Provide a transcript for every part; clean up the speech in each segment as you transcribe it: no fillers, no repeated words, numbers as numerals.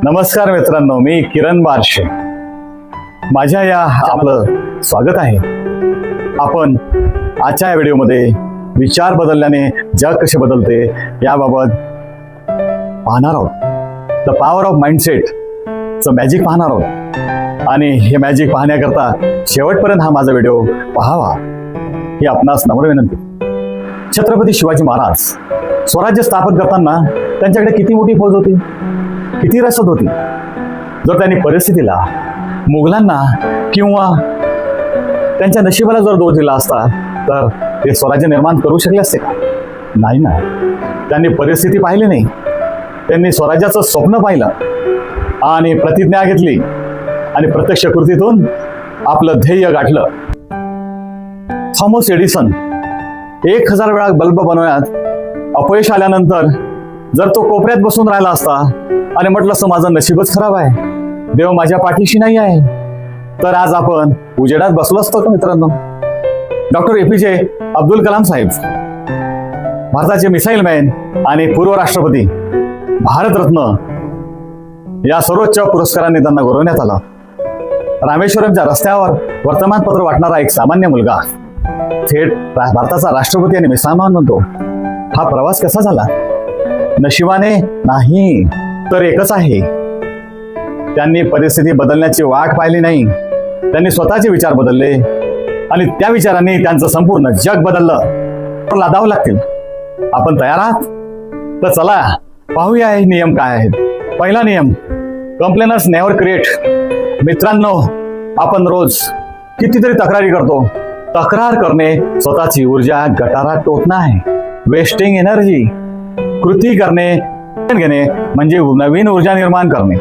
नमस्कार मित्रांनो, मी किरण बारशे. माझ्या या आपलं स्वागत आहे. आपण आजच्या या व्हिडिओमध्ये विचार बदलल्याने जग कसे बदलते याबाबत पाहणार आहोत. द पॉवर ऑफ माइंडसेटचं मॅजिक पाहणार आहोत. आणि हे मॅजिक पाहण्याकरता शेवटपर्यंत हा माझा व्हिडिओ पाहावा ही आपणास नम्र विनंती. छत्रपती शिवाजी महाराज स्वराज्य स्थापन करताना त्यांच्याकडे किती मोठी फौज होती, किती रसद होती. जर त्यांनी परिस्थितीला, मुघलांना किंवा त्यांच्या नशिबाला जर दोष दिला असता तर ते स्वराज्य निर्माण करू शकले असते का? नाही ना. त्यांनी परिस्थिती पाहिली नाही. त्यांनी स्वराज्याचं स्वप्न पाहिलं आणि प्रतिज्ञा घेतली आणि प्रत्यक्ष कृतीतून आपलं ध्येय गाठलं. थॉमस एडिसन 1000 वेळा बल्ब बनवण्यात अपयश आल्यानंतर जर तो कोपऱ्यात बसून राहिला असता आणि म्हटलं असं माझं नशीबच खराब आहे, देव माझ्या पाठीशी नाही आहे, तर आज आपण उजेडात बसलो असतो का मित्रांनो? डॉक्टर APJ अब्दुल कलाम साहेब, भारताचे मिसाईल मॅन आणि पूर्व राष्ट्रपती, भारतरत्न या सर्वोच्च पुरस्कारांनी त्यांना गौरवण्यात आलं. रामेश्वरमच्या रस्त्यावर वर्तमानपत्र वाटणारा एक सामान्य मुलगा थेट भारताचा राष्ट्रपती आणि मिसाईल बनतो. हा प्रवास कसा झाला? नशिबाने नाही, तर एकच आहे, त्यांनी परिस्थिती बदलण्याची वाट पाहिली नाही. त्यांनी स्वतःचे विचार बदलले आणि त्या विचारांनी त्यांचं संपूर्ण जग बदललं. लादावं लागतील. आपण तयार आहात? तर चला पाहूया हे नियम काय आहेत. पहिला नियम, कंप्लेनर्स नेव्हर क्रिएट. मित्रांनो, आपण रोज कितीतरी तक्रारी करतो. तक्रार करणे स्वतःची ऊर्जा गटारात टोचणं आहे, वेस्टिंग एनर्जी. कृती करणे, घेणे म्हणजे नवीन ऊर्जा निर्माण करणे.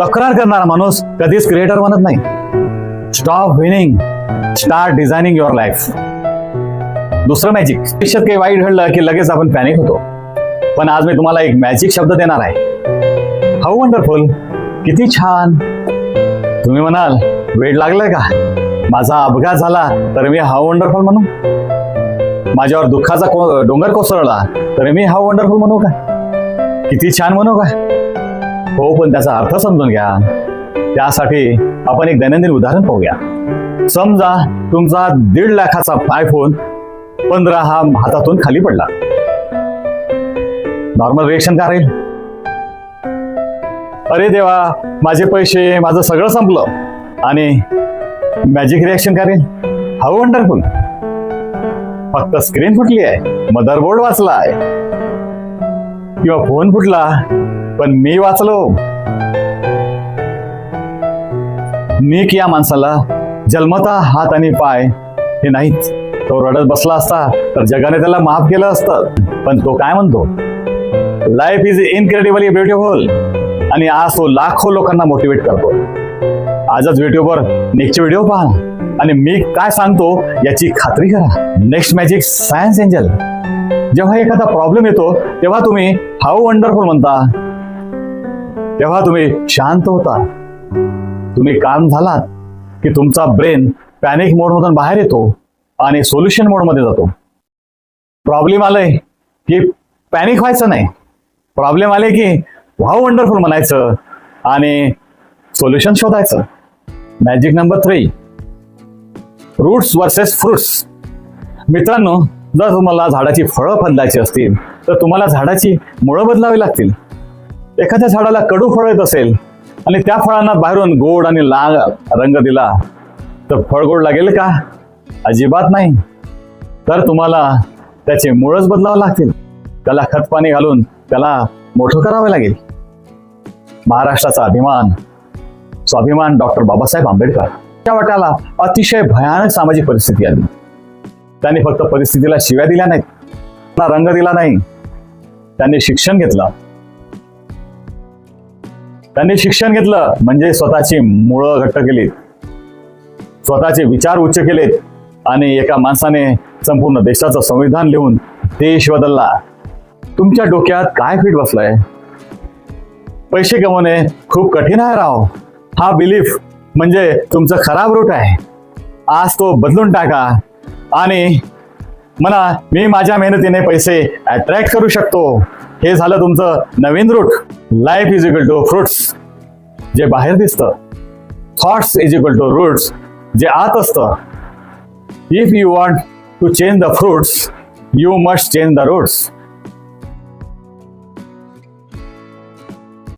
तक्रार करणारा माणूस कधीच क्रिएटर बनत नाही. Stop winning, start designing your life. दुसरं मॅजिक, आयुष्यात काही वाईट घडलं की लगेच आपण पॅनिक होतो. पण आज मी तुम्हाला एक मॅजिक शब्द देणार आहे. हाऊ वंडरफुल, किती छान. तुम्ही म्हणाल वेळ लागलाय का? माझा अपघात झाला तर मी हाऊ वंडरफुल म्हणू? माझ्यावर दुःखाचा डोंगर कोसळला तर मी हाऊ वंडरफुल म्हणू का? किती छान म्हणू का? हो, पण त्याचा अर्थ समजून घ्या. त्यासाठी आपण एक दैनंदिन उदाहरण पाहूया. समजा तुमचा 1.5 लाखाचा आयफोन 15 हा हातातून खाली पडला. नॉर्मल रिएक्शन काय राहील? अरे देवा, माझे पैसे, माझं सगळं संपलं. आणि मॅजिक रिएक्शन काय राहील? How wonderful. फक्त स्क्रीन फुटली आहे, मदरबोर्ड वाचला आहे, किंवा फोन फुटला पण मी वाचलो. नीक या माणसाला जन्मता हात आणि पाय हे नाहीत. तो रडत बसला असता तर जगाने त्याला माफ केलं असतं. पण तो काय म्हणतो? Life is incredibly beautiful. आणि आज तो लाखो लोकांना मोटिवेट करतो. आजच युट्यूबवर नेक्स्ट व्हिडिओ पहा आणि मी काय सांगतो याची खात्री करा. Next magic, science angel. जेव्हा एखादा प्रॉब्लेम येतो तेव्हा तुम्ही हाऊ वंडरफुल म्हणता, तेव्हा तुम्ही शांत होता. तुम्ही काम झालात की तुमचा ब्रेन पॅनिक मोडमधून बाहेर येतो आणि सोल्युशन मोडमध्ये जातो. प्रॉब्लेम आले की पॅनिक व्हायचं नाही. प्रॉब्लेम आले की हाऊ वंडरफुल म्हणायचं आणि सोल्युशन शोधायचं. Magic number 3, roots versus fruits. मित्रांनो, जर तुम्हाला झाडाची फळं बदलायची असतील तर तुम्हाला झाडाची मुळं बदलावी लागतील. एखाद्या झाडाला कडू फळ येत असेल आणि त्या फळांना बाहेरून गोड आणि लाल रंग दिला तर फळ गोड लागेल का? अजिबात नाही. तर तुम्हाला त्याचे मुळच बदलावं लागतील. त्याला खत पाणी घालून त्याला मोठं करावं लागेल. महाराष्ट्राचा अभिमान, स्वाभिमान डॉक्टर बाबासाहेब आंबेडकर. त्या वाट्याला अतिशय भयानक सामाजिक परिस्थिती आली. त्यांनी फक्त परिस्थितीला शिव्या दिल्या नाहीत, रंग दिला नाही. त्यांनी शिक्षण घेतलं. त्यांनी शिक्षण घेतलं म्हणजे स्वतःची मुळं घट्ट केलीत, स्वतःचे विचार उच्च केलेत आणि एका माणसाने संपूर्ण देशाचं संविधान लिहून देश बदलला. तुमच्या डोक्यात काय फिट बसलाय? पैसे कमवणे खूप कठीण आहे राव. हा बिलीफ म्हणजे तुमचं खराब रूट आहे. आज तो बदलून टाका आणि म्हणा, मी माझ्या मेहनतीने पैसे अट्रॅक्ट करू शकतो. हे झालं तुमचं नवीन root. Life is equal to fruits, जे बाहेर दिसतं. Thoughts is equal to roots, जे आत असतं. If you want to change the fruits, you must change the roots.